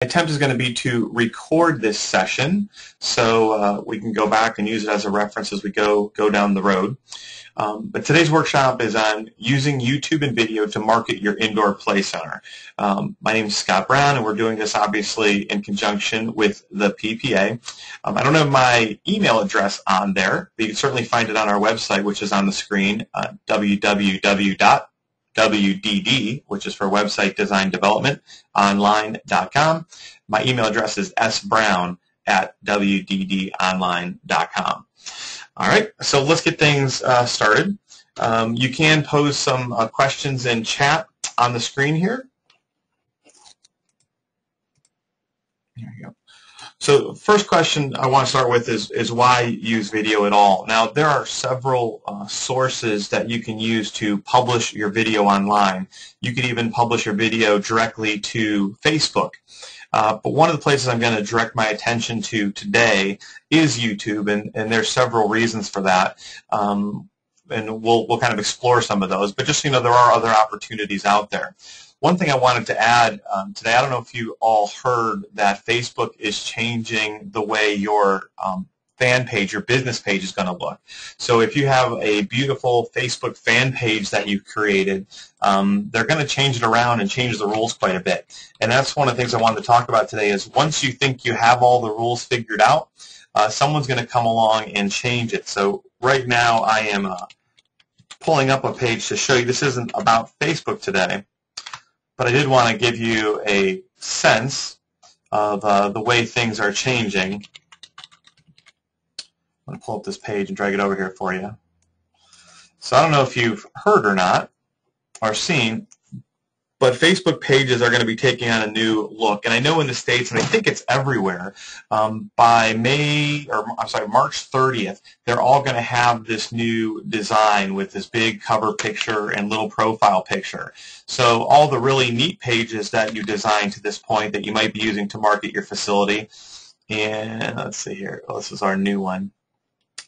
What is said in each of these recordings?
attempt is going to be to record this session so we can go back and use it as a reference as we go down the road. But today's workshop is on using YouTube and video to market your indoor play center. My name is Scott Brown, and we're doing this obviously in conjunction with the PPA. I don't have my email address on there, but you can certainly find it on our website, which is on the screen, www.wdd, which is for Website Design Development, online.com. My email address is sbrown@wddonline.com. All right, so let's get things started. You can pose some questions in chat on the screen here. There you go. So the first question I want to start with is why use video at all? Now, there are several sources that you can use to publish your video online. You can even publish your video directly to Facebook. But one of the places I'm going to direct my attention to today is YouTube, and there's several reasons for that. And we'll kind of explore some of those. But just so you know, there are other opportunities out there. One thing I wanted to add today, I don't know if you all heard that Facebook is changing the way your fan page, your business page is going to look. So if you have a beautiful Facebook fan page that you've created, they're going to change it around and change the rules quite a bit. And that's one of the things I wanted to talk about today is once you think you have all the rules figured out, someone's going to come along and change it. So right now I am pulling up a page to show you. This isn't about Facebook today, but I did want to give you a sense of the way things are changing. I'm going to pull up this page and drag it over here for you. So I don't know if you've heard or not or seen, but Facebook pages are going to be taking on a new look. And I know in the States, and I think it's everywhere, by March 30th, they're all going to have this new design with this big cover picture and little profile picture. So all the really neat pages that you designed to this point that you might be using to market your facility. And let's see here. Oh, this is our new one.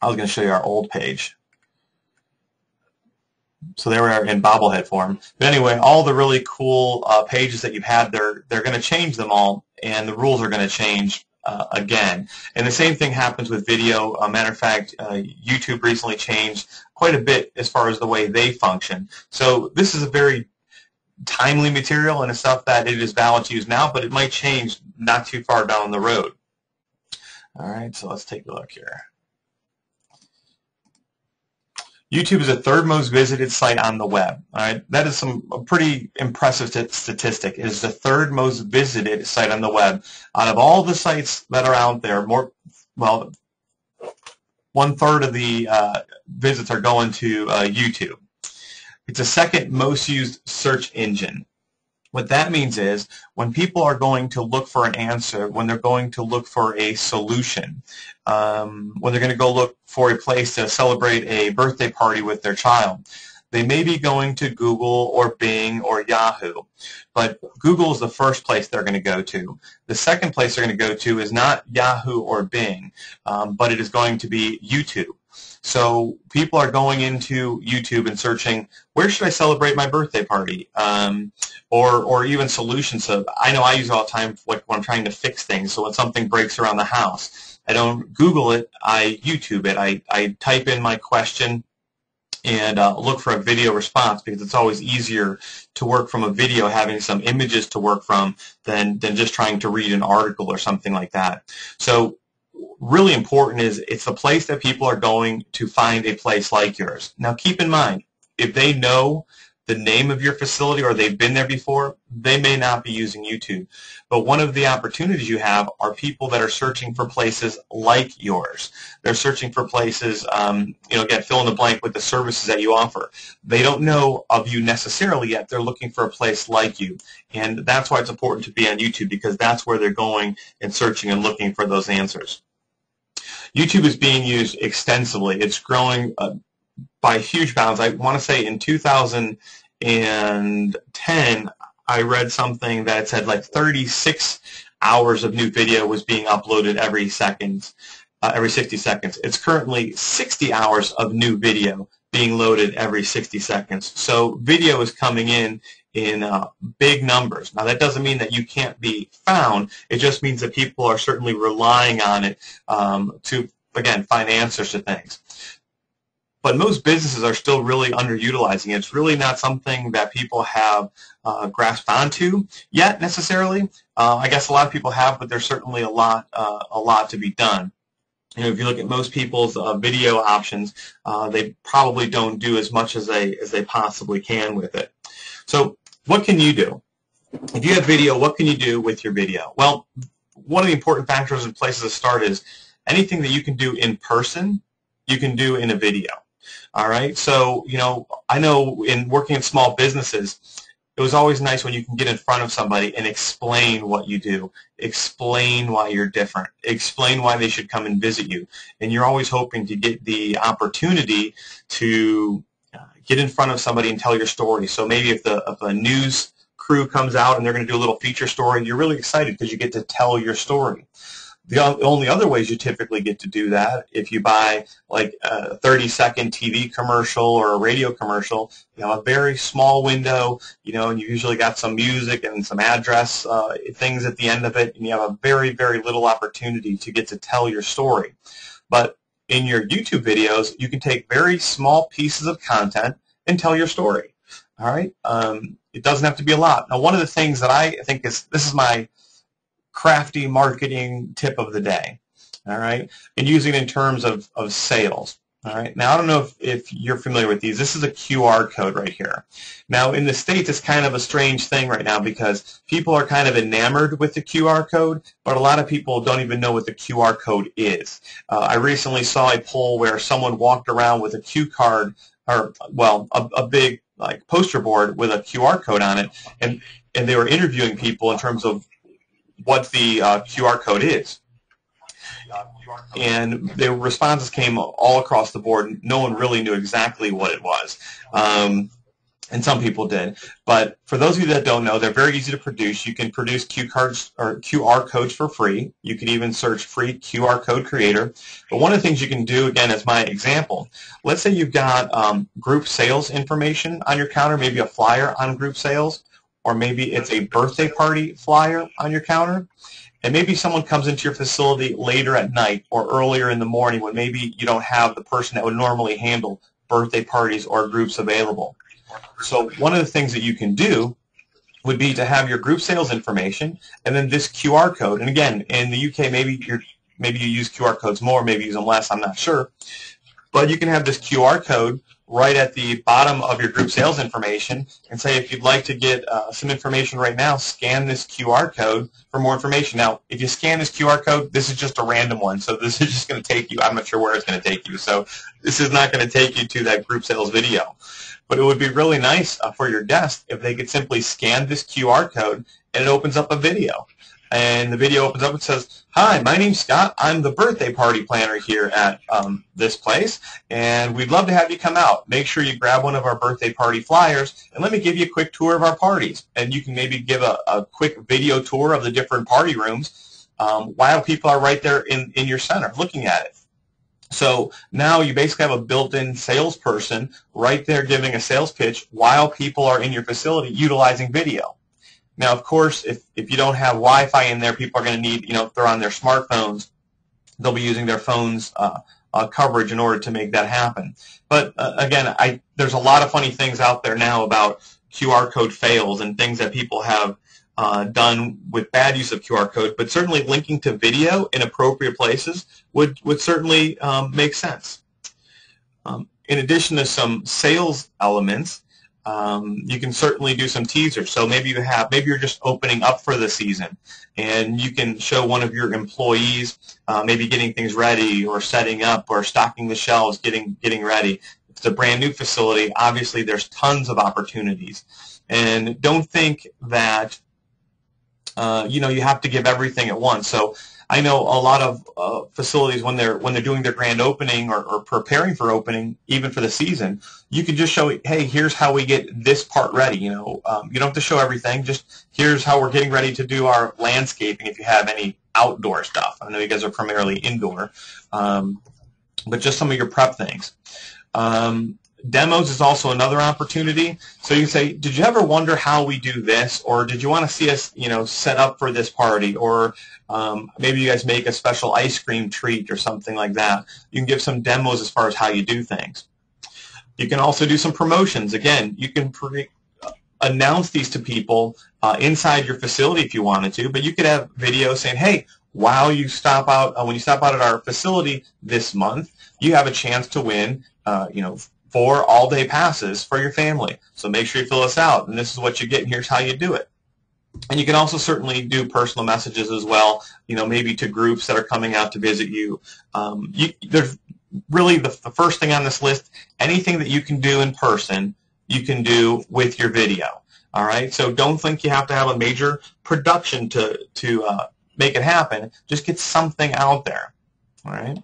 I was going to show you our old page. So they were in bobblehead form. But anyway, all the really cool pages that you've had, they're going to change them all, and the rules are going to change again. And the same thing happens with video. Matter of fact, YouTube recently changed quite a bit as far as the way they function. So this is a very timely material and it's stuff that it is valid to use now, but it might change not too far down the road. All right, so let's take a look here. YouTube is the third most visited site on the web. All right, that is a pretty impressive statistic. It is the third most visited site on the web. Out of all the sites that are out there, 1/3 of the visits are going to YouTube. It's the second most used search engine. What that means is when people are going to look for an answer, when they're going to look for a solution, when they're going to go look for a place to celebrate a birthday party with their child, they may be going to Google or Bing or Yahoo. But Google is the first place they're going to go to. The second place they're going to go to is not Yahoo or Bing, but it is going to be YouTube. So people are going into YouTube and searching, where should I celebrate my birthday party? Or even solutions. So I know I use it all the time like when I'm trying to fix things. So when something breaks around the house, I don't Google it, I YouTube it. I type in my question and look for a video response because it's always easier to work from a video having some images to work from than just trying to read an article or something like that. So really important is it's the place that people are going to find a place like yours. Now keep in mind, if they know the name of your facility or they've been there before, they may not be using YouTube. But one of the opportunities you have are people that are searching for places like yours. They're searching for places, again, fill in the blank with the services that you offer. They don't know of you necessarily yet. They're looking for a place like you. And that's why it's important to be on YouTube because that's where they're going and searching and looking for those answers. YouTube is being used extensively. It's growing by huge bounds. I want to say in 2010, I read something that said like 36 hours of new video was being uploaded every 60 seconds. It's currently 60 hours of new video being loaded every 60 seconds. So video is coming in big numbers. Now that doesn't mean that you can't be found. It just means that people are certainly relying on it to, again, find answers to things. But most businesses are still really underutilizing it. It's really not something that people have grasped onto yet necessarily. I guess a lot of people have, but there's certainly a lot to be done. You know, if you look at most people's video options, they probably don't do as much as they possibly can with it. So what can you do? If you have video, what can you do with your video? Well, one of the important factors and places to start is anything that you can do in person, you can do in a video. All right, so you know, I know in working in small businesses, it was always nice when you can get in front of somebody and explain what you do, explain why you're different, explain why they should come and visit you, and you're always hoping to get the opportunity to get in front of somebody and tell your story. So maybe if a news crew comes out and they're going to do a little feature story, you're really excited because you get to tell your story. The only other ways you typically get to do that, if you buy like a 30-second TV commercial or a radio commercial, you know, a very small window, you know, and you usually got some music and some address things at the end of it, and you have a very, very little opportunity to get to tell your story. But in your YouTube videos, you can take very small pieces of content and tell your story. All right? It doesn't have to be a lot. Now, one of the things that I think this is my crafty marketing tip of the day, all right, and using it in terms of sales. All right, now I don't know if you're familiar with these. This is a QR code right here. Now in the States, it's kind of a strange thing right now because people are kind of enamored with the QR code, but a lot of people don't even know what the QR code is. I recently saw a poll where someone walked around with a cue card, or well, a big like poster board with a QR code on it, and they were interviewing people in terms of what the QR code is. And the responses came all across the board. No one really knew exactly what it was. And some people did. But for those of you that don't know, they're very easy to produce. You can produce QR codes for free. You can even search free QR code creator. But one of the things you can do, again, as my example, let's say you've got group sales information on your counter, maybe a flyer on group sales, or maybe it's a birthday party flyer on your counter, and maybe someone comes into your facility later at night or earlier in the morning when maybe you don't have the person that would normally handle birthday parties or groups available. So one of the things that you can do would be to have your group sales information and then this QR code. And again, in the UK, maybe you use QR codes more, maybe use them less, I'm not sure. But you can have this QR code right at the bottom of your group sales information and say, if you'd like to get some information right now, scan this QR code for more information. Now, if you scan this QR code, this is just a random one, so this is just going to take you, I'm not sure where it's going to take you, so this is not going to take you to that group sales video. But it would be really nice for your guest if they could simply scan this QR code and it opens up a video. And the video opens up and says, "Hi, my name's Scott. I'm the birthday party planner here at this place, and we'd love to have you come out. Make sure you grab one of our birthday party flyers, and let me give you a quick tour of our parties." And you can maybe give a quick video tour of the different party rooms while people are right there in your center looking at it. So now you basically have a built-in salesperson right there giving a sales pitch while people are in your facility utilizing video. Now, of course, if you don't have Wi-Fi in there, people are going to need, you know, if they're on their smartphones, they'll be using their phone's coverage in order to make that happen. But again, there's a lot of funny things out there now about QR code fails and things that people have done with bad use of QR code, but certainly linking to video in appropriate places would certainly make sense. In addition to some sales elements, you can certainly do some teasers. So maybe you're just opening up for the season, and you can show one of your employees maybe getting things ready or setting up or stocking the shelves, getting ready. If it's a brand new facility, obviously there's tons of opportunities. And don't think that you have to give everything at once. So I know a lot of facilities when they're doing their grand opening or preparing for opening, even for the season, you can just show, hey, here's how we get this part ready. You don't have to show everything. Just here's how we're getting ready to do our landscaping. If you have any outdoor stuff, I know you guys are primarily indoor, but just some of your prep things. Demos is also another opportunity. So you say, did you ever wonder how we do this, or did you want to see us, set up for this party, or maybe you guys make a special ice cream treat or something like that. You can give some demos as far as how you do things. You can also do some promotions. Again, you can announce these to people inside your facility if you wanted to, but you could have videos saying, hey, while you stop out, when you stop out at our facility this month, you have a chance to win, 4 all-day passes for your family. So make sure you fill us out, and this is what you get, and here's how you do it. And you can also certainly do personal messages as well, maybe to groups that are coming out to visit you. There's really the first thing on this list, anything that you can do in person, you can do with your video. All right, so don't think you have to have a major production to make it happen. Just get something out there. All right.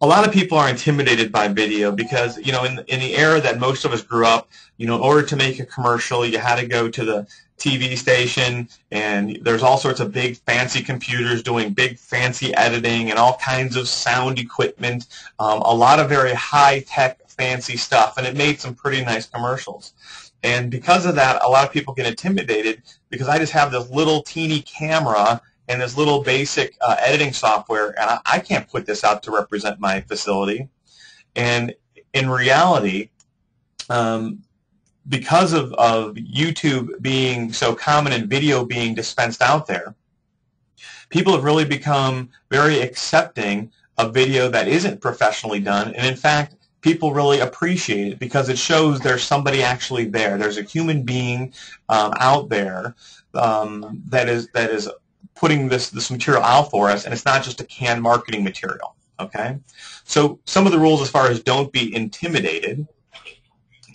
A lot of people are intimidated by video because, in the era that most of us grew up, in order to make a commercial, you had to go to the TV station, and there's all sorts of big fancy computers doing big fancy editing and all kinds of sound equipment, a lot of very high-tech fancy stuff, and it made some pretty nice commercials. And because of that, a lot of people get intimidated because I just have this little teeny camera and this little basic editing software, and I can't put this out to represent my facility. And in reality, because of YouTube being so common and video being dispensed out there, people have really become very accepting of video that isn't professionally done. And in fact, people really appreciate it because it shows there's somebody actually there. There's a human being out there that is putting this material out for us, and it's not just a canned marketing material. Okay, so some of the rules as far as don't be intimidated.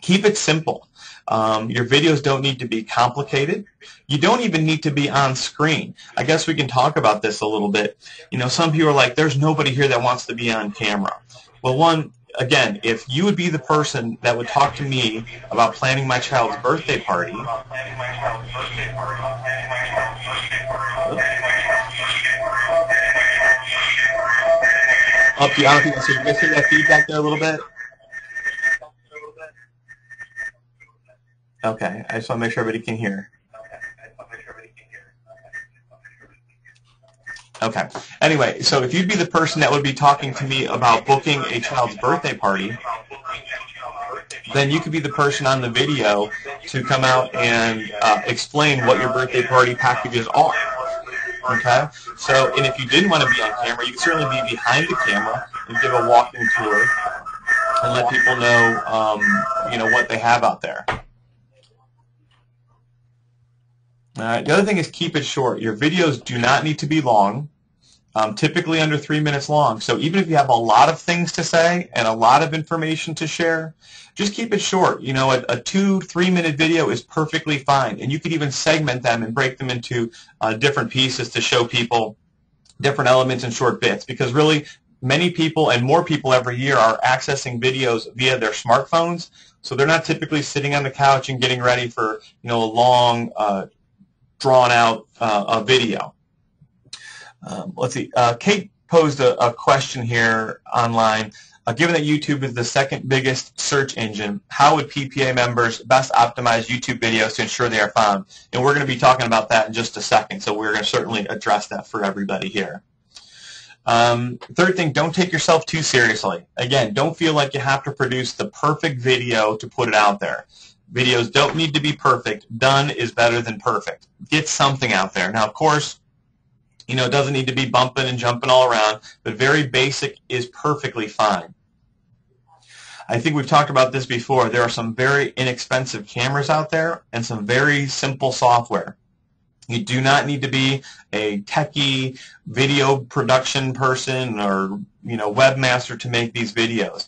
Keep it simple. Your videos don't need to be complicated. You don't even need to be on screen. I guess we can talk about this a little bit. Some people are like, there's nobody here that wants to be on camera. Well, again, if you would be the person that would talk to me about planning my child's birthday party, I don't think so. You guys hear that feedback there a little bit? Okay, I just want to make sure everybody can hear. Okay. Anyway, so if you'd be the person that would be talking to me about booking a child's birthday party, then you could be the person on the video to come out and explain what your birthday party packages are. Okay? So, and if you didn't want to be on camera, you could certainly be behind the camera and give a walking tour and let people know, what they have out there. The other thing is keep it short. Your videos do not need to be long, typically under 3 minutes long. So even if you have a lot of things to say and a lot of information to share, just keep it short. A 2-3 minute video is perfectly fine. And you could even segment them and break them into different pieces to show people different elements in short bits. Because really, many people and more people every year are accessing videos via their smartphones. So they're not typically sitting on the couch and getting ready for a long drawn-out video. Let's see. Kate posed a question here online. Given that YouTube is the second biggest search engine, how would PPA members best optimize YouTube videos to ensure they are found? And we're going to be talking about that in just a second, so we're going to certainly address that for everybody here. Third thing, don't take yourself too seriously. Again, don't feel like you have to produce the perfect video to put it out there. Videos don't need to be perfect. Done is better than perfect. Get something out there. Now, of course, it doesn't need to be bumping and jumping all around, but very basic is perfectly fine. I think we've talked about this before. There are some very inexpensive cameras out there and some very simple software. You do not need to be a techie video production person or webmaster to make these videos.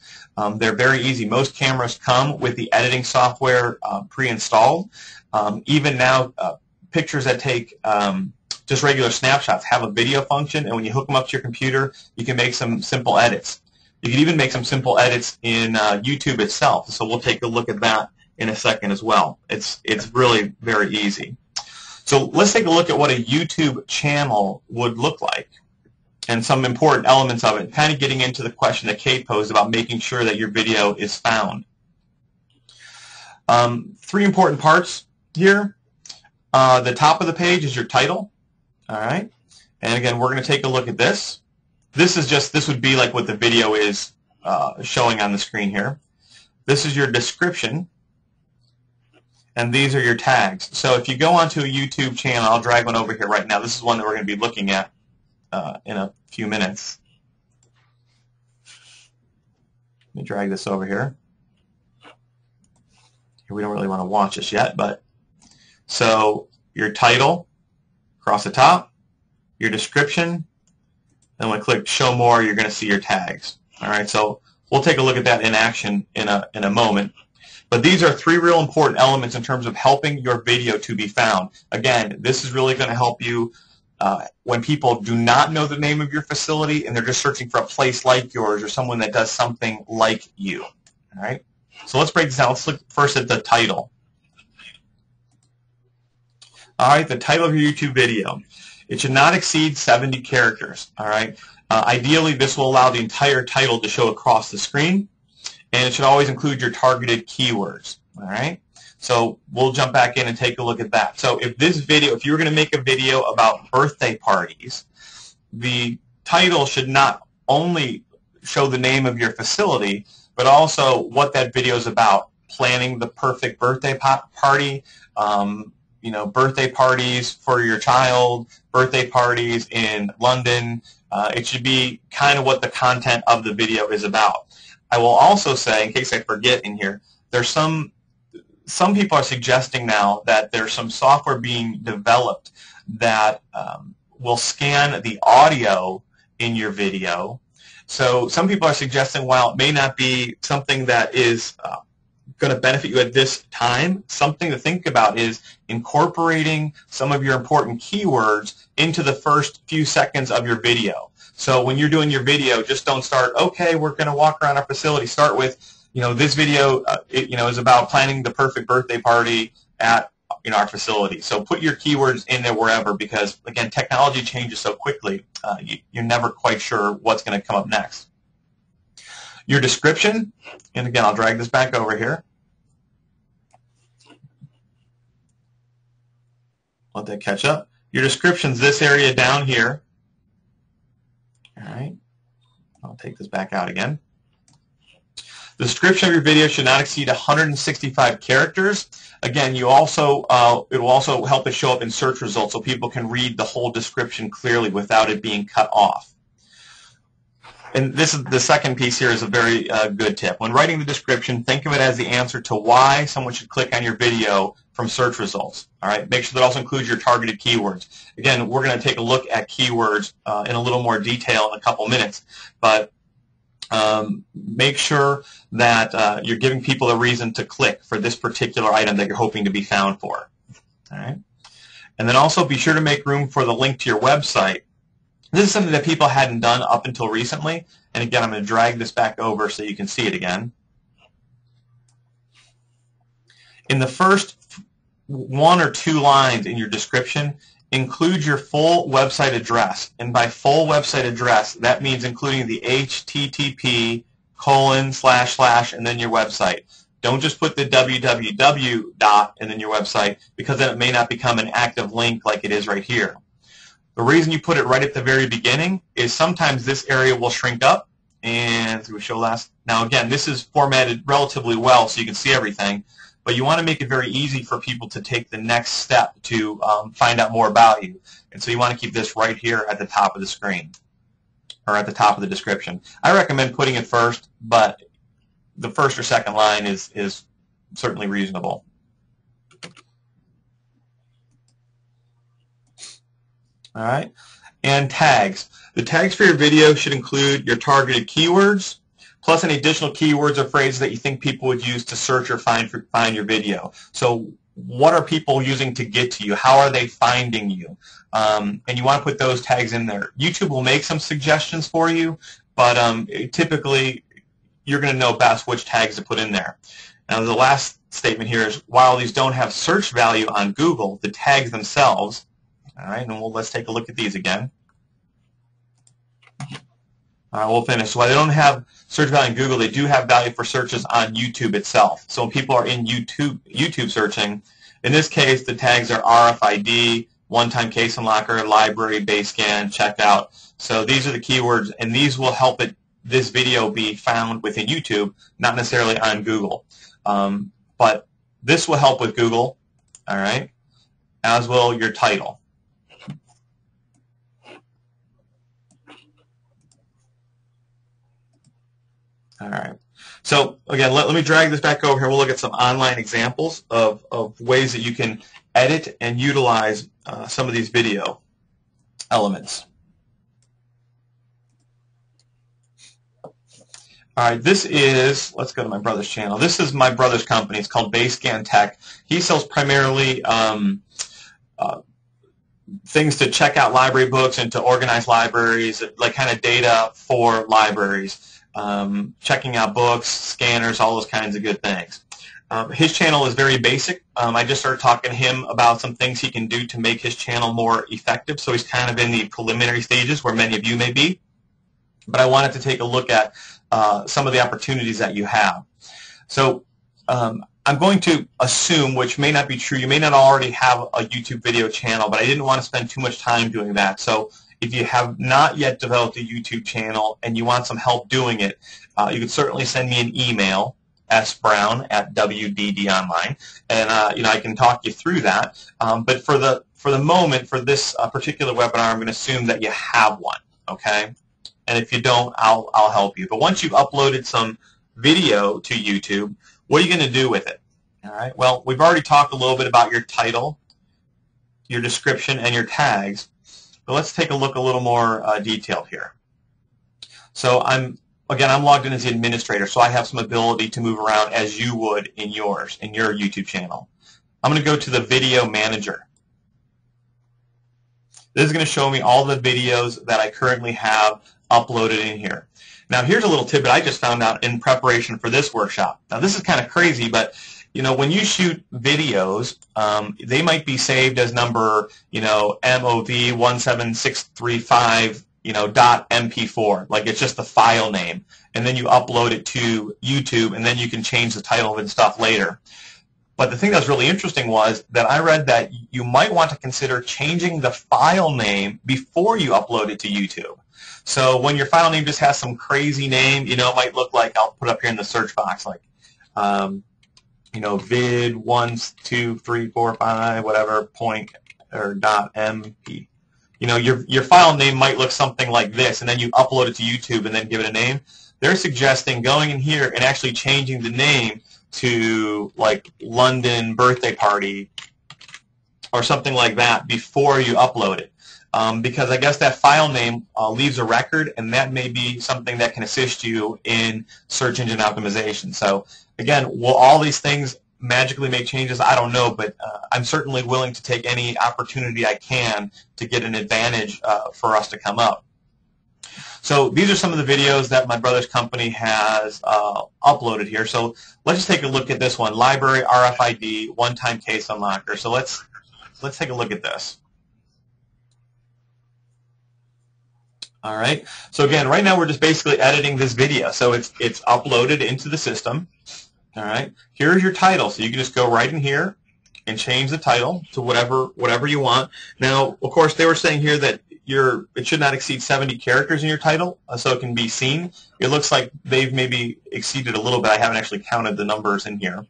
They're very easy. Most cameras come with the editing software pre-installed. Even now, pictures that take just regular snapshots have a video function, and when you hook them up to your computer, you can make some simple edits. You can even make some simple edits in YouTube itself. So we'll take a look at that in a second as well. It's really very easy. So let's take a look at what a YouTube channel would look like. and some important elements of it, kind of getting into the question that Kate posed about making sure that your video is found. Three important parts here. The top of the page is your title. All right. And again, we're going to take a look at this. This would be like what the video is showing on the screen here. This is your description, and these are your tags. So if you go onto a YouTube channel, I'll drag one over here right now. This is one that we're going to be looking at in a few minutes. Let me drag this over here. We don't really want to watch this yet, but so your title across the top, your description, then when I click Show More, you're going to see your tags. All right, so we'll take a look at that in action in a moment. But these are three real important elements in terms of helping your video to be found. Again, this is really going to help you when people do not know the name of your facility and they're just searching for a place like yours or someone that does something like you. All right. So let's break this down. Let's look first at the title. All right, the title of your YouTube video. It should not exceed 70 characters. All right. Ideally, this will allow the entire title to show across the screen, and it should always include your targeted keywords. All right. So we'll jump back in and take a look at that. So if you were going to make a video about birthday parties, the title should not only show the name of your facility, but also what that video is about. Planning the perfect birthday party, birthday parties for your child, birthday parties in London. It should be kind of what the content of the video is about. I will also say, in case I forget in here, there's some people are suggesting now that there's some software being developed that will scan the audio in your video. So some people are suggesting, while it may not be something that is going to benefit you at this time, something to think about is incorporating some of your important keywords into the first few seconds of your video. So when you're doing your video, just don't start, okay, we're going to walk around our facility. Start with, this video is about planning the perfect birthday party at our facility. So put your keywords in there wherever, because again, technology changes so quickly, you're never quite sure what's going to come up next. Your description, and again, I'll drag this back over here. Let that catch up. Your description's this area down here. All right. I'll take this back out again. The description of your video should not exceed 165 characters. Again, it will also help it show up in search results so people can read the whole description clearly without it being cut off. And this is the second piece here is a very good tip. When writing the description, think of it as the answer to why someone should click on your video from search results. All right. Make sure that also includes your targeted keywords. Again, we're going to take a look at keywords in a little more detail in a couple minutes, but make sure that you're giving people a reason to click for this particular item that you're hoping to be found for. All right. And then also be sure to make room for the link to your website. This is something that people hadn't done up until recently. And again, I'm going to drag this back over so you can see it again. In the first one or two lines in your description, include your full website address. And by full website address, that means including the http:// and then your website. Don't just put the www and then your website, because then it may not become an active link like it is right here. The reason you put it right at the very beginning is sometimes this area will shrink up, and we show last. Now again, this is formatted relatively well so you can see everything, but you want to make it very easy for people to take the next step to find out more about you. And so you want to keep this right here at the top of the screen, or at the top of the description. I recommend putting it first, but the first or second line is certainly reasonable. All right, and tags. The tags for your video should include your targeted keywords, plus any additional keywords or phrases that you think people would use to search or find your video. So what are people using to get to you? How are they finding you? And you want to put those tags in there. YouTube will make some suggestions for you, but typically you're going to know best which tags to put in there. Now the last statement here is, while these don't have search value on Google, the tags themselves, all right, and let's take a look at these again. We'll finish. So while they don't have search value in Google, they do have value for searches on YouTube itself. So when people are in YouTube searching, in this case, the tags are RFID, one-time case unlocker, library, base scan, checkout. So these are the keywords, and these will help this video be found within YouTube, not necessarily on Google. But this will help with Google, all right, as will your title. All right. So again, let me drag this back over here. We'll look at some online examples of ways that you can edit and utilize some of these video elements. All right, this is, let's go to my brother's channel. This is my brother's company. It's called Basescan Tech. He sells primarily things to check out library books and to organize libraries, like kind of data for libraries. Checking out books, scanners, all those kinds of good things. His channel is very basic. I just started talking to him about some things he can do to make his channel more effective, so he's kind of in the preliminary stages where many of you may be. But I wanted to take a look at some of the opportunities that you have. So I'm going to assume, which may not be true, you may not already have a YouTube video channel, but I didn't want to spend too much time doing that. So if you have not yet developed a YouTube channel and you want some help doing it, you can certainly send me an email, sbrown@wddonline, and I can talk you through that. But for the moment, for this particular webinar, I'm going to assume that you have one, okay? And if you don't, I'll help you. But once you've uploaded some video to YouTube, what are you going to do with it? All right. Well, we've already talked a little bit about your title, your description, and your tags. But let's take a look a little more detailed here. So I'm logged in as the administrator, so I have some ability to move around as you would in your YouTube channel. I'm going to go to the video manager. This is going to show me all the videos that I currently have uploaded in here. Now here's a little tidbit I just found out in preparation for this workshop. Now this is kind of crazy, but when you shoot videos, they might be saved as number, MOV17635, .mp4, like it's just the file name, and then you upload it to YouTube, and then you can change the title and stuff later. But the thing that was really interesting was that I read that you might want to consider changing the file name before you upload it to YouTube. So when your file name just has some crazy name, it might look like, I'll put up here in the search box, like, vid 1 2 3 4 5 whatever point or .mp. Your file name might look something like this, and then you upload it to YouTube and then give it a name. They're suggesting going in here and actually changing the name to like London birthday party or something like that before you upload it. Because I guess that file name leaves a record, and that may be something that can assist you in search engine optimization. So again, will all these things magically make changes? I don't know, but I'm certainly willing to take any opportunity I can to get an advantage for us to come up. So these are some of the videos that my brother's company has uploaded here. So let's just take a look at this one, library RFID one-time case unlocker. So let's take a look at this. All right. So again, right now we're just basically editing this video. So it's uploaded into the system. All right. Here's your title. So you can just go right in here and change the title to whatever you want. Now, of course, they were saying here that it should not exceed 70 characters in your title, so it can be seen. It looks like they've maybe exceeded a little bit. I haven't actually counted the numbers in here.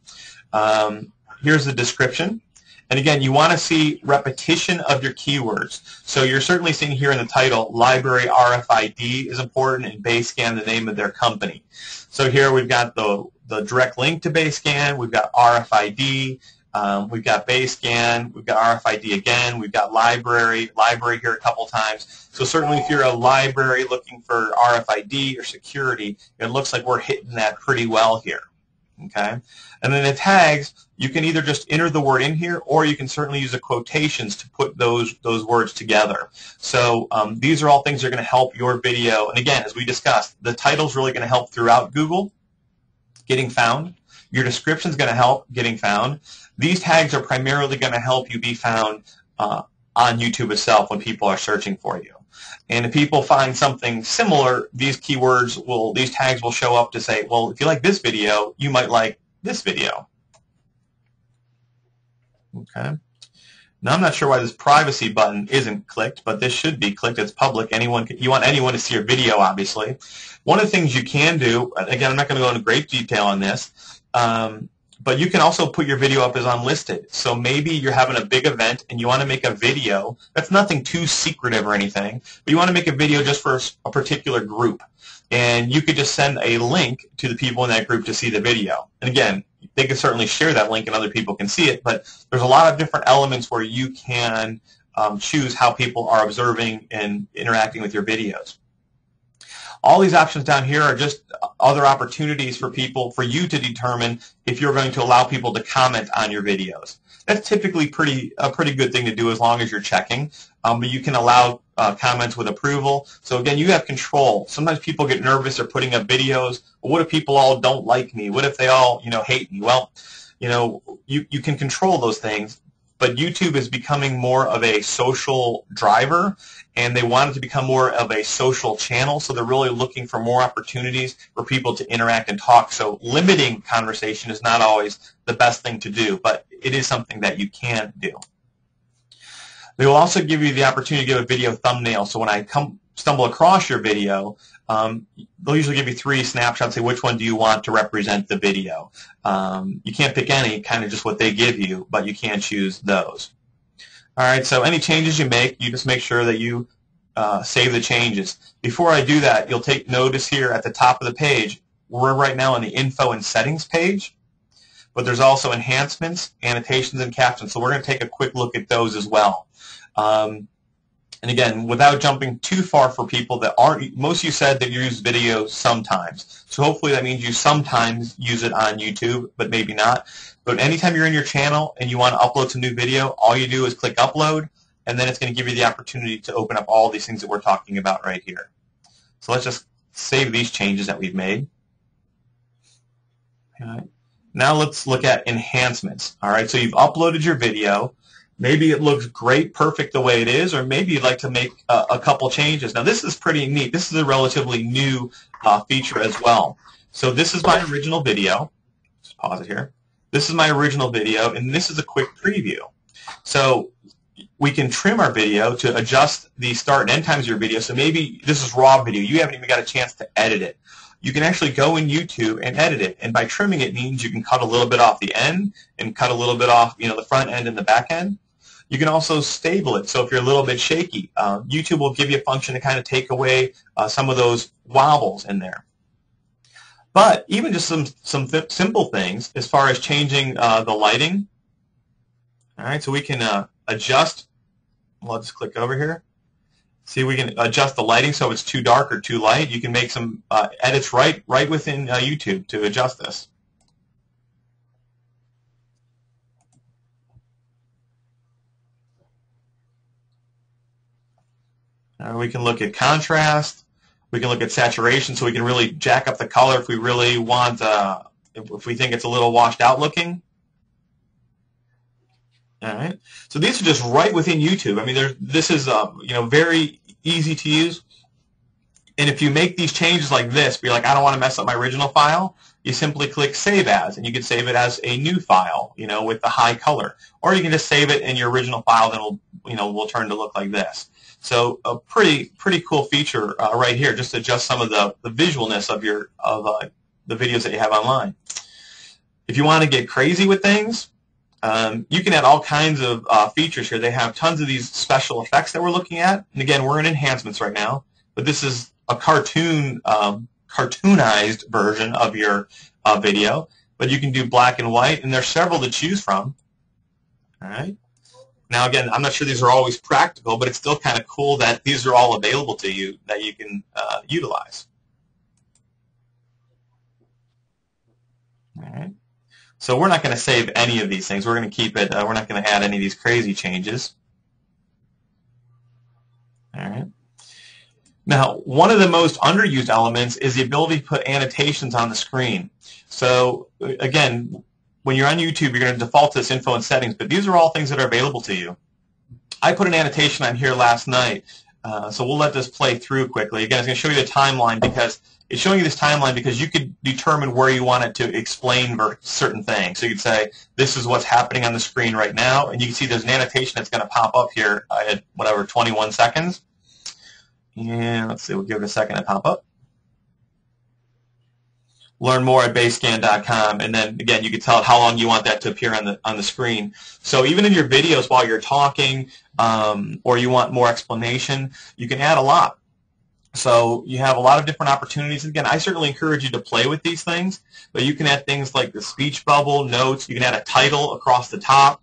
Here's the description. And again, you want to see repetition of your keywords. So you're certainly seeing here in the title, library RFID is important, and Basescan, the name of their company. So here we've got the direct link to Basescan, we've got RFID, we've got Basescan, we've got RFID again, we've got library here a couple times. So certainly if you're a library looking for RFID or security, it looks like we're hitting that pretty well here. Okay? And then the tags, you can either just enter the word in here, or you can certainly use the quotations to put those words together. So these are all things that are going to help your video. And again, as we discussed, the title is really going to help throughout Google getting found. Your description is going to help getting found. These tags are primarily going to help you be found on YouTube itself when people are searching for you. And if people find something similar, these tags will show up to say, well, if you like this video, you might like this video. Okay. Now, I'm not sure why this privacy button isn't clicked, but this should be clicked. It's public. You want anyone to see your video, obviously. One of the things you can do, again, I'm not going to go into great detail on this, but you can also put your video up as unlisted. So maybe you're having a big event and you want to make a video. That's nothing too secretive or anything, but you want to make a video just for a particular group. And you could just send a link to the people in that group to see the video. And again, they can certainly share that link and other people can see it, but there's a lot of different elements where you can choose how people are observing and interacting with your videos. All these options down here are just other opportunities for you to determine if you're going to allow people to comment on your videos. That's typically a pretty good thing to do as long as you're checking. But you can allow comments with approval. So again, you have control. Sometimes people get nervous. They're putting up videos. Well, what if people all don't like me? What if they all, hate me? Well, you can control those things. But YouTube is becoming more of a social driver, and they want it to become more of a social channel, so they're really looking for more opportunities for people to interact and talk. So limiting conversation is not always the best thing to do, but it is something that you can do. They will also give you the opportunity to give a video thumbnail. So when I stumble across your video, they'll usually give you 3 snapshots, say which one do you want to represent the video. You can't pick any, kind of just what they give you, but you can choose those. All right, so any changes you make, you just make sure that you save the changes. Before I do that, you'll take notice here at the top of the page, we're right now on the info and settings page, but there's also enhancements, annotations, and captions, so we're going to take a quick look at those as well. And again, without jumping too far for people that aren't, most of you said that you use video sometimes. So hopefully that means you sometimes use it on YouTube, but maybe not. But anytime you're in your channel and you want to upload some new video, all you do is click upload, and then it's going to give you the opportunity to open up all these things that we're talking about right here. So let's just save these changes that we've made. All right. Now let's look at enhancements. All right, so you've uploaded your video. Maybe it looks great, perfect the way it is, or maybe you'd like to make a couple changes. Now, this is pretty neat. This is a relatively new feature as well. So this is my original video. Just pause it here. This is my original video, and this is a quick preview. So we can trim our video to adjust the start and end times of your video. So maybe this is raw video. You haven't even got a chance to edit it. You can actually go in YouTube and edit it. And by trimming it means you can cut a little bit off the end and cut a little bit off the front end and the back end. You can also stable it, so if you're a little bit shaky, YouTube will give you a function to kind of take away some of those wobbles in there. But even just some simple things as far as changing the lighting. All right, so we can adjust. Well, I'll just click over here. See, we can adjust the lighting so it's too dark or too light. You can make some edits right within YouTube to adjust this. We can look at contrast. We can look at saturation, so we can really jack up the color if we really want, if we think it's a little washed out looking. All right. So these are just right within YouTube. I mean, this is very easy to use. And if you make these changes like this, be like, I don't want to mess up my original file, you simply click Save As, and you can save it as a new file, with the high color. Or you can just save it in your original file, then will turn to look like this. So a pretty cool feature right here, just to adjust some of the visualness of the videos that you have online. If you want to get crazy with things, you can add all kinds of features here. They have tons of these special effects that we're looking at. And again, we're in enhancements right now, but this is a cartoonized version of your video. But you can do black and white, and there's several to choose from. All right. Now, again, I'm not sure these are always practical, but it's still kind of cool that these are all available to you that you can utilize. All right. So we're not going to save any of these things. We're going to keep it. We're not going to add any of these crazy changes. All right. Now, one of the most underused elements is the ability to put annotations on the screen. So, again, when you're on YouTube, you're going to default to this info and settings, but these are all things that are available to you. I put an annotation on here last night So we'll let this play through quickly. Again, it's going to show you the timeline because it's showing you this timeline because you could determine where you want it to explain certain things. So you could say, this is what's happening on the screen right now, and you can see there's an annotation that's going to pop up here at whatever, 21 seconds. And let's see, we'll give it a second to pop up. Learn more at basecamp.com, and then again you can tell it how long you want that to appear on the screen. So even in your videos while you're talking, or you want more explanation, you can add a lot. So you have a lot of different opportunities. Again, I certainly encourage you to play with these things, but you can add things like the speech bubble, notes. You can add a title across the top,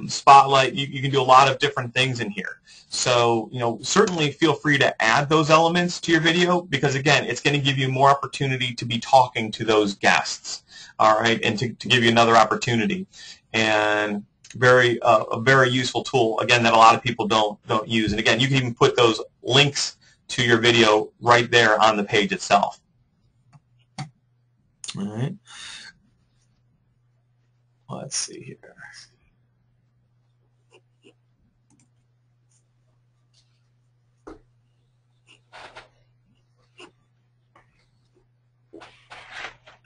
spotlight. You can do a lot of different things in here. So, certainly feel free to add those elements to your video because, again, it's going to give you more opportunity to be talking to those guests, all right, and to give you another opportunity. And a very useful tool, again, that a lot of people don't use. And, again, you can even put those links to your video right there on the page itself. All right. Let's see here.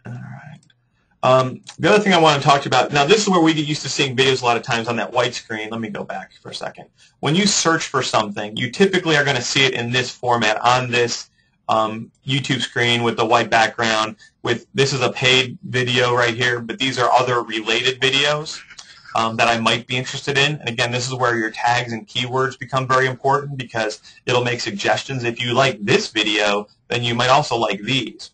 All right. The other thing I want to talk to you about, now this is where we get used to seeing videos a lot of times on that white screen. Let me go back for a second. When you search for something, you typically are going to see it in this format on this YouTube screen with the white background. This is a paid video right here, but these are other related videos that I might be interested in. And again, this is where your tags and keywords become very important because it'll make suggestions. If you like this video, then you might also like these.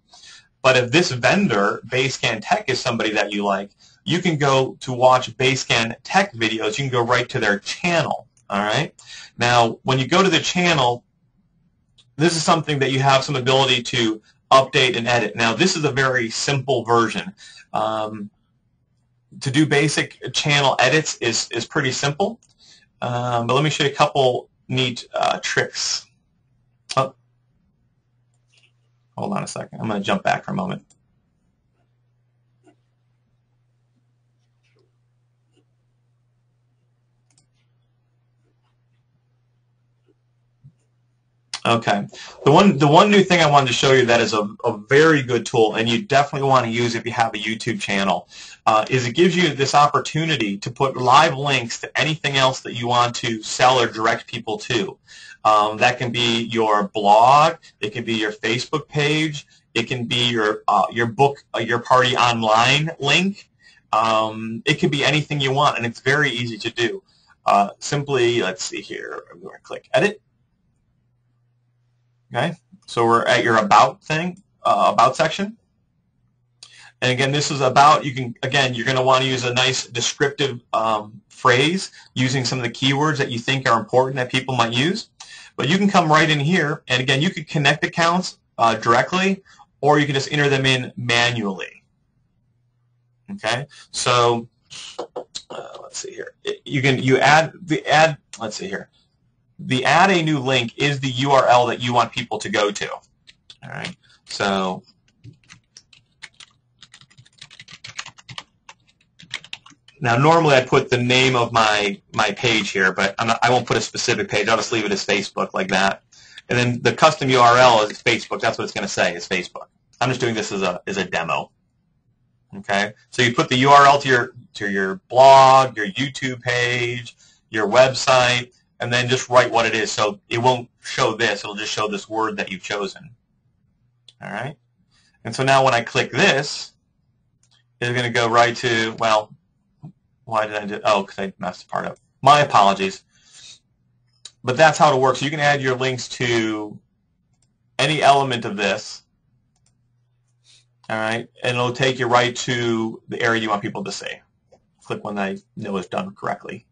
But if this vendor, Basecamp Tech, is somebody that you like, you can go to watch Basecamp Tech videos. You can go right to their channel. All right. Now, when you go to the channel, this is something that you have some ability to update and edit. Now, this is a very simple version. To do basic channel edits is pretty simple. But let me show you a couple neat tricks. Oh. Hold on a second. I'm going to jump back for a moment. Okay. The one new thing I wanted to show you that is a very good tool, and you definitely want to use if you have a YouTube channel, is it gives you this opportunity to put live links to anything else that you want to sell or direct people to. That can be your blog. It can be your Facebook page. It can be your book, your party online link. It can be anything you want, and it's very easy to do. Simply, let's see here. I'm going to click Edit. Okay, so we're at your About thing, About section. And again, this is about, you're going to want to use a nice descriptive phrase using some of the keywords that you think are important that people might use. But you can come right in here, and again, you could connect accounts directly, or you can just enter them in manually. Okay, so let's see here. Let's see here. The add a new link is the URL that you want people to go to. All right, so now normally I put the name of my page here, but I won't put a specific page. I'll just leave it as Facebook like that. And then the custom URL is Facebook. That's what it's going to say is Facebook. I'm just doing this as a demo. Okay, so you put the URL to your blog, your YouTube page, your website, and then just write what it is. So it won't show this. It'll just show this word that you've chosen. All right. And so now when I click this, it's going to go right to, well, why did I do, oh, because I messed the part up. My apologies. But that's how it works. You can add your links to any element of this. All right. And it'll take you right to the area you want people to see. Click when I know it's done correctly.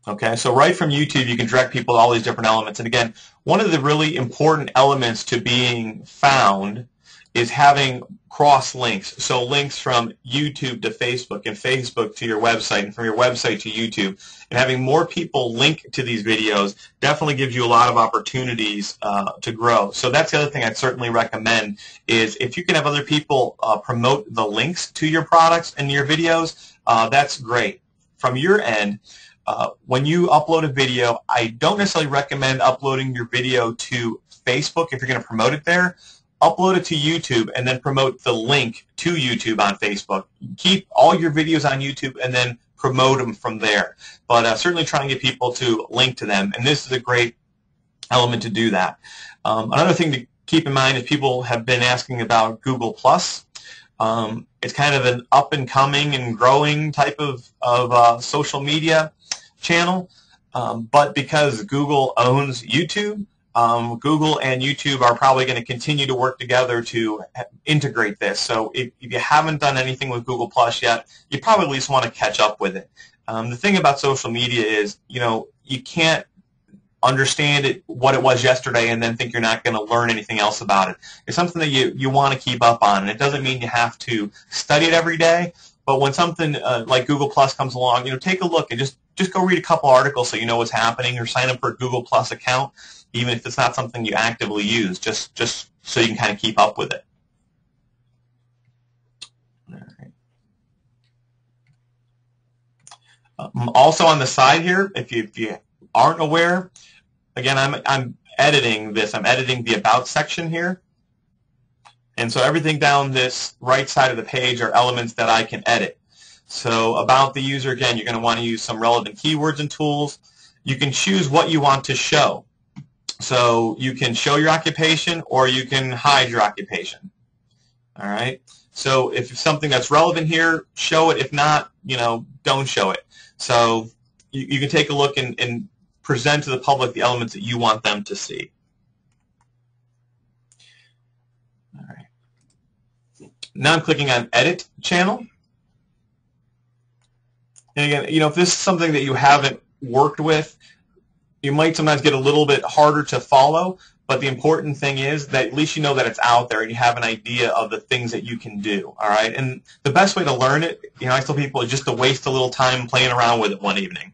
Okay, so right from YouTube, you can direct people to all these different elements. And again, one of the really important elements to being found is having cross links. So links from YouTube to Facebook and Facebook to your website and from your website to YouTube. And having more people link to these videos definitely gives you a lot of opportunities to grow. So that's the other thing I'd certainly recommend is if you can have other people promote the links to your products and your videos, that's great. From your end, when you upload a video, I don't necessarily recommend uploading your video to Facebook if you're going to promote it there. Upload it to YouTube and then promote the link to YouTube on Facebook. Keep all your videos on YouTube and then promote them from there. But certainly try and get people to link to them, and this is a great element to do that. Another thing to keep in mind is people have been asking about Google+. It's kind of an up-and-coming and growing type of social media channel, but because Google owns YouTube, Google and YouTube are probably going to continue to work together to integrate this. So if you haven't done anything with Google Plus yet, you probably at least want to catch up with it. The thing about social media is, you can't understand it, what it was yesterday, and then think you're not going to learn anything else about it. It's something that you want to keep up on, and it doesn't mean you have to study it every day. But when something like Google Plus comes along, take a look and just go read a couple articles so you know what's happening, or sign up for a Google Plus account, even if it's not something you actively use, just so you can kind of keep up with it. All right. Also on the side here, if you aren't aware, again, I'm editing this. I'm editing the About section here. And so everything down this right side of the page are elements that I can edit. So about the user, again, you're going to want to use some relevant keywords and tools. You can choose what you want to show. So you can show your occupation or you can hide your occupation. All right. So if it's something that's relevant here, show it. If not, don't show it. So you can take a look and present to the public the elements that you want them to see. All right. Now I'm clicking on Edit Channel. And again, if this is something that you haven't worked with, you might sometimes get a little bit harder to follow, but the important thing is that at least you know that it's out there and you have an idea of the things that you can do, all right? And the best way to learn it, I tell people, is just to waste a little time playing around with it one evening,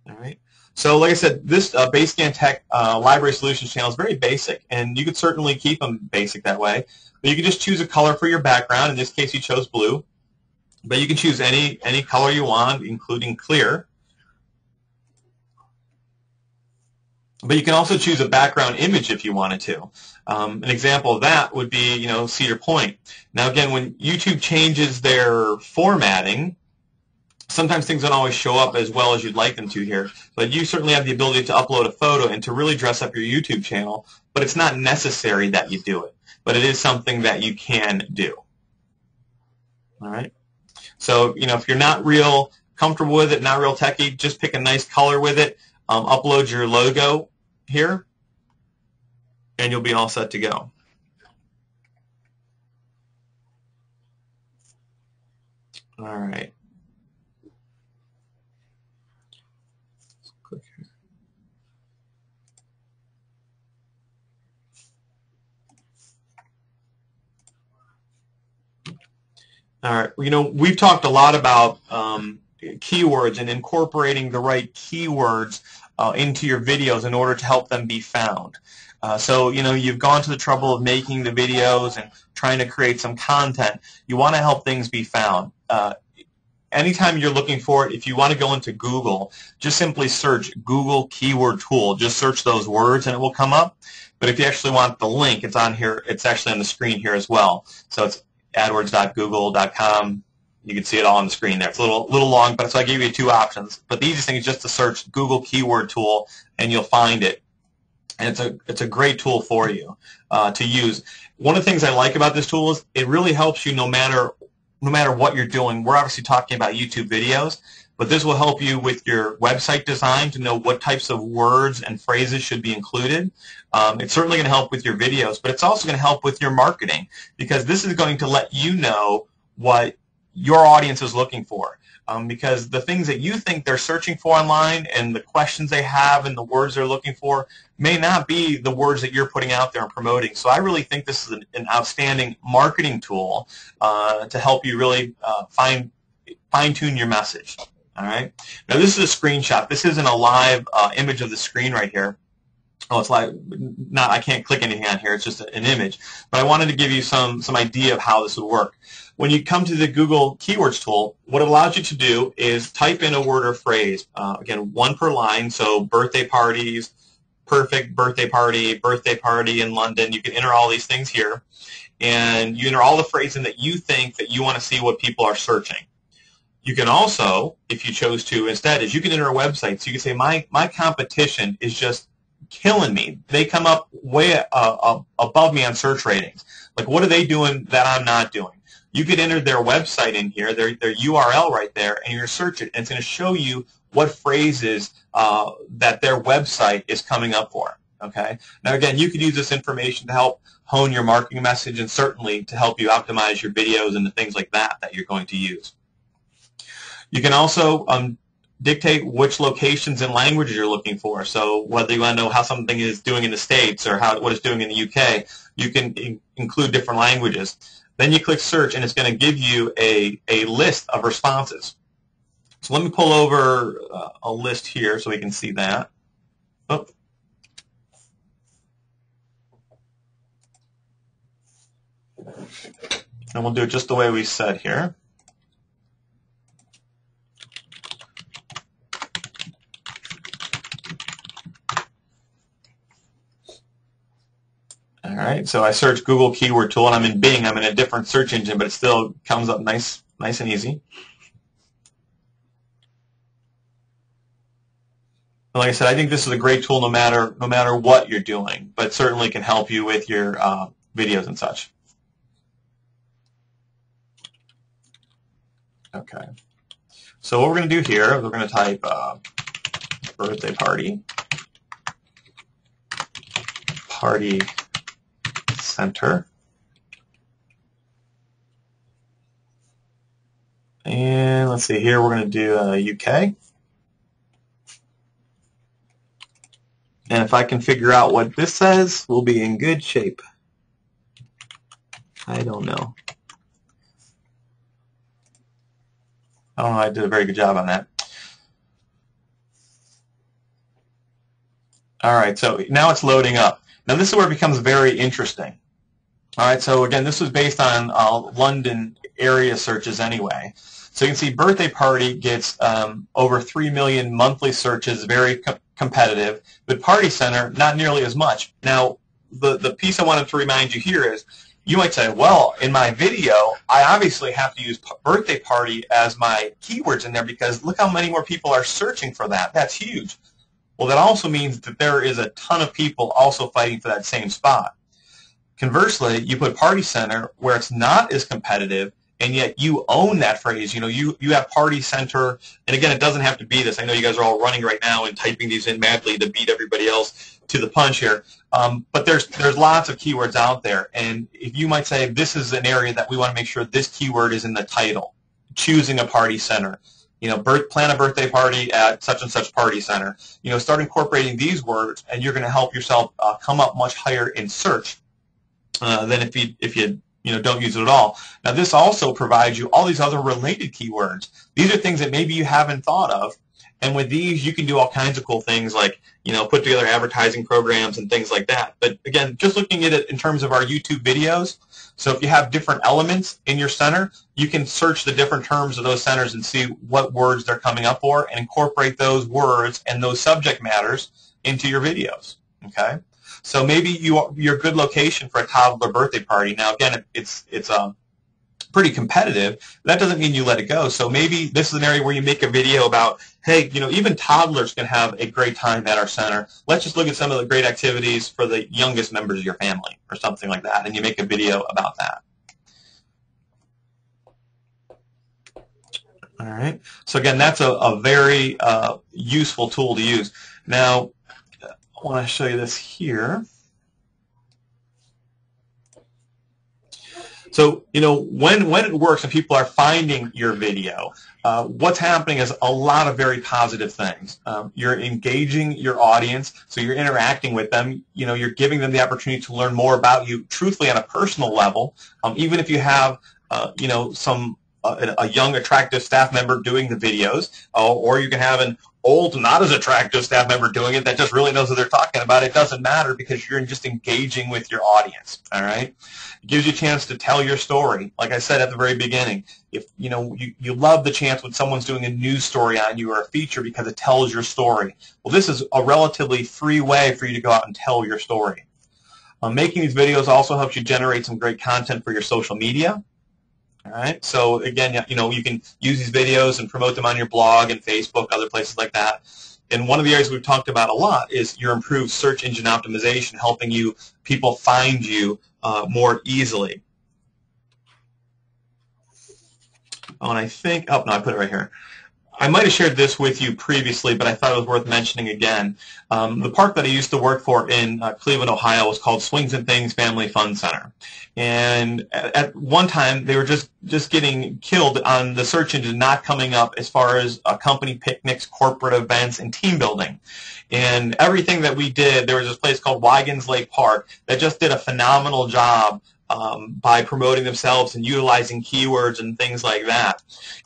all right? So like I said, this Basecamp Tech Library Solutions channel is very basic, and you could certainly keep them basic that way. But you can just choose a color for your background. In this case, you chose blue. But you can choose any color you want, including clear. But you can also choose a background image if you wanted to. An example of that would be, Cedar Point. Now, again, when YouTube changes their formatting, sometimes things don't always show up as well as you'd like them to here. But you certainly have the ability to upload a photo and to really dress up your YouTube channel. But it's not necessary that you do it. But it is something that you can do. All right. So, if you're not real comfortable with it, not real techie, just pick a nice color with it. Upload your logo here, and you'll be all set to go. All right. Click here. All right. We've talked a lot about keywords and incorporating the right keywords into your videos in order to help them be found. So, you've gone to the trouble of making the videos and trying to create some content. You want to help things be found. Anytime you're looking for it, if you want to go into Google, just simply search Google Keyword Tool. Just search those words and it will come up. But if you actually want the link, it's on here. It's actually on the screen here as well. So it's adwords.google.com. You can see it all on the screen there. It's a little long, but so I gave you two options. But the easiest thing is just to search Google Keyword Tool, and you'll find it. And it's a great tool for you to use. One of the things I like about this tool is it really helps you no matter what you're doing. We're obviously talking about YouTube videos, but this will help you with your website design to know what types of words and phrases should be included. It's certainly going to help with your videos, but it's also going to help with your marketing, because this is going to let you know what your audience is looking for. Because the things that you think they're searching for online and the questions they have and the words they're looking for may not be the words that you're putting out there and promoting. So I really think this is an outstanding marketing tool to help you really fine-tune your message. All right. Now this is a screenshot. This isn't a live image of the screen right here. Oh, it's like not. I can't click anything on here. It's just an image. But I wanted to give you some idea of how this would work. When you come to the Google Keywords tool, what it allows you to do is type in a word or phrase. Again, one per line. So birthday parties, perfect birthday party in London. You can enter all these things here, and you enter all the phrases that you think that you want to see what people are searching. You can also, if you chose to, instead, is you can enter a website. So you can say, my competition is just killing me. They come up way above me on search ratings. Like, what are they doing that I'm not doing? You could enter their website in here, their URL right there, and you're going to search it, and it's going to show you what phrases that their website is coming up for. Okay. Now, again, you could use this information to help hone your marketing message, and certainly to help you optimize your videos and the things like that you're going to use. You can also dictate which locations and languages you're looking for. So whether you want to know how something is doing in the States or what it's doing in the UK, you can include different languages. Then you click search, and it's going to give you a list of responses. So let me pull over a list here so we can see that. Oh. And we'll do it just the way we said here. All right, so I search Google Keyword Tool, and I'm in Bing. I'm in a different search engine, but it still comes up nice and easy. And like I said, I think this is a great tool no matter what you're doing, but certainly can help you with your videos and such. Okay, so what we're going to do here is we're going to type birthday party center, and let's see here, we're going to do UK, and if I can figure out what this says, we'll be in good shape. I don't know. Oh, I did a very good job on that. All right, so now it's loading up. Now this is where it becomes very interesting. All right, so again, this was based on London area searches anyway. So you can see birthday party gets over 3 million monthly searches, very competitive, but party center, not nearly as much. Now, the piece I wanted to remind you here is, you might say, well, in my video, I obviously have to use birthday party as my keywords in there because look how many more people are searching for that. That's huge. Well, that also means that there is a ton of people also fighting for that same spot. Conversely, you put party center where it's not as competitive, and yet you own that phrase. You know, you have party center, and again, it doesn't have to be this. I know you guys are all running right now and typing these in madly to beat everybody else to the punch here. But there's lots of keywords out there, and if you might say this is an area that we want to make sure this keyword is in the title, choosing a party center. You know, plan a birthday party at such and such party center. You know, start incorporating these words, and you're going to help yourself come up much higher in search than if you don't use it at all. Now, this also provides you all these other related keywords. These are things that maybe you haven't thought of, and with these, you can do all kinds of cool things like, you know, put together advertising programs and things like that. But again, just looking at it in terms of our YouTube videos, so if you have different elements in your center, you can search the different terms of those centers and see what words they're coming up for and incorporate those words and those subject matters into your videos, okay? So maybe you're a good location for a toddler birthday party. Now, again, it's pretty competitive. That doesn't mean you let it go. So maybe this is an area where you make a video about, hey, you know, even toddlers can have a great time at our center. Let's just look at some of the great activities for the youngest members of your family or something like that, and you make a video about that. All right. So again, that's a very useful tool to use. Now, I want to show you this here. So, you know, when it works and people are finding your video, what's happening is a lot of very positive things. You're engaging your audience, so you're interacting with them. You know, you're giving them the opportunity to learn more about you, truthfully on a personal level. Even if you have, you know, a young, attractive staff member doing the videos, or you can have an old, not as attractive staff member doing it that just really knows what they're talking about. It doesn't matter because you're just engaging with your audience, all right? It gives you a chance to tell your story. Like I said at the very beginning, if you love the chance when someone's doing a news story on you or a feature because it tells your story. Well, this is a relatively free way for you to go out and tell your story. Making these videos also helps you generate some great content for your social media. All right. So again, you can use these videos and promote them on your blog and Facebook, other places like that. And one of the areas we've talked about a lot is your improved search engine optimization, helping people find you more easily. Oh, and I think, oh no, I put it right here. I might have shared this with you previously, but I thought it was worth mentioning again. The park that I used to work for in Cleveland, Ohio was called Swings and Things Family Fun Center. And at one time, they were just getting killed on the search engine not coming up as far as company picnics, corporate events, and team building. And everything that we did, there was this place called Wygans Lake Park that just did a phenomenal job by promoting themselves and utilizing keywords and things like that.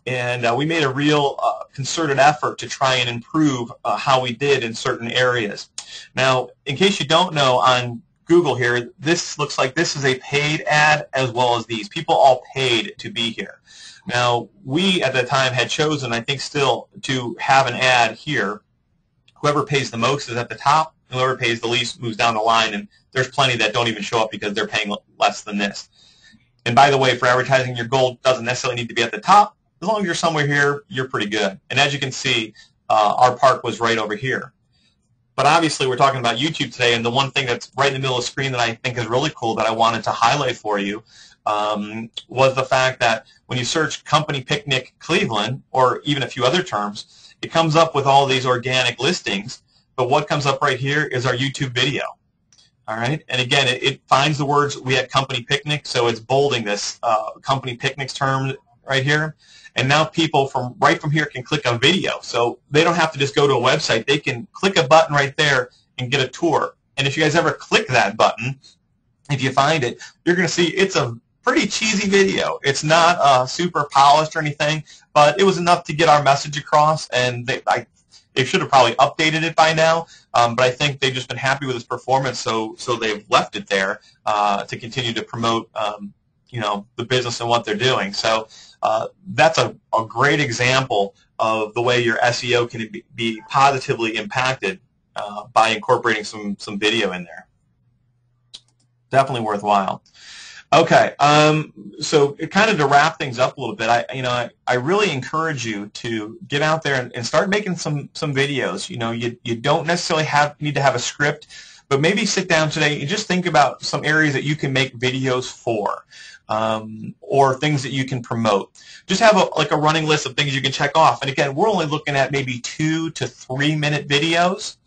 And we made a real concerted effort to try and improve how we did in certain areas. Now, in case you don't know, on Google here, this looks like this is a paid ad as well as these. People all paid to be here. Now, we at the time had chosen, I think still, to have an ad here. Whoever pays the most is at the top. Whoever pays the least moves down the line, and there's plenty that don't even show up because they're paying less than this. And by the way, for advertising, your goal doesn't necessarily need to be at the top. As long as you're somewhere here, you're pretty good. And as you can see, our park was right over here. But obviously, we're talking about YouTube today, and the one thing that's right in the middle of the screen that I think is really cool that I wanted to highlight for you was the fact that when you search Company Picnic Cleveland, or even a few other terms, it comes up with all these organic listings. But what comes up right here is our YouTube video. All right, and again, it finds the words we had company picnic, so it's bolding this company picnics term right here. And now people right from here can click a video, so they don't have to just go to a website. They can click a button right there and get a tour. And if you guys ever click that button, if you find it, you're going to see it's a pretty cheesy video. It's not super polished or anything, but it was enough to get our message across, and they should have probably updated it by now, but I think they've just been happy with its performance, so they've left it there to continue to promote, the business and what they're doing. So that's a great example of the way your SEO can be positively impacted by incorporating some video in there. Definitely worthwhile. Okay, so kind of to wrap things up a little bit, I really encourage you to get out there and start making some videos. You don't necessarily need to have a script, but maybe sit down today and just think about some areas that you can make videos for, or things that you can promote. Just have a running list of things you can check off. And again, we're only looking at maybe 2 to 3 minute videos.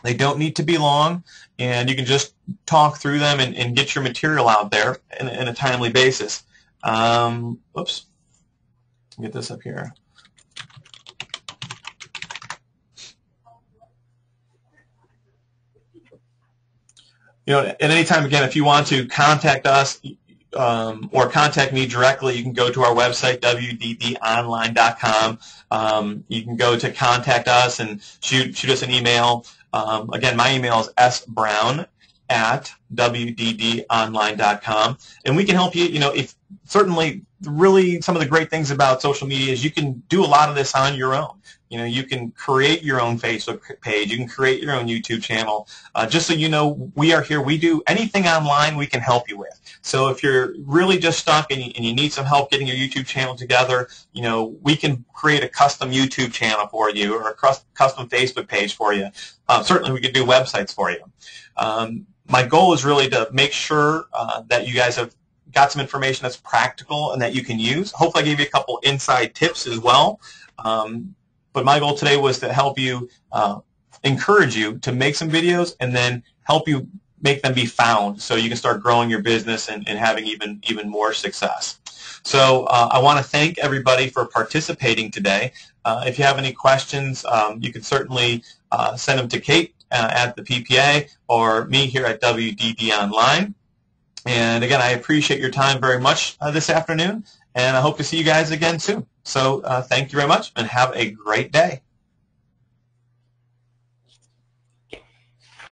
They don't need to be long, and you can just talk through them and get your material out there in a timely basis. Oops. Get this up here. At any time, again, if you want to contact us or contact me directly, you can go to our website, wddonline.com. You can go to contact us and shoot us an email. Again, my email is sbrown@wddonline.com, and we can help you. Certainly, really, some of the great things about social media is you can do a lot of this on your own. You can create your own Facebook page. You can create your own YouTube channel. Just so you know, we are here. We do anything online we can help you with. So if you're really just stuck and you need some help getting your YouTube channel together, we can create a custom YouTube channel for you or a custom Facebook page for you. Certainly, we could do websites for you. My goal is really to make sure that you guys have got some information that's practical and that you can use. Hopefully, I gave you a couple inside tips as well. But my goal today was to help you, encourage you to make some videos and then help you make them be found so you can start growing your business and having even more success. So I want to thank everybody for participating today. If you have any questions, you can certainly send them to Kate at the PPA or me here at WDD Online. And again, I appreciate your time very much this afternoon, and I hope to see you guys again soon. So thank you very much, and have a great day.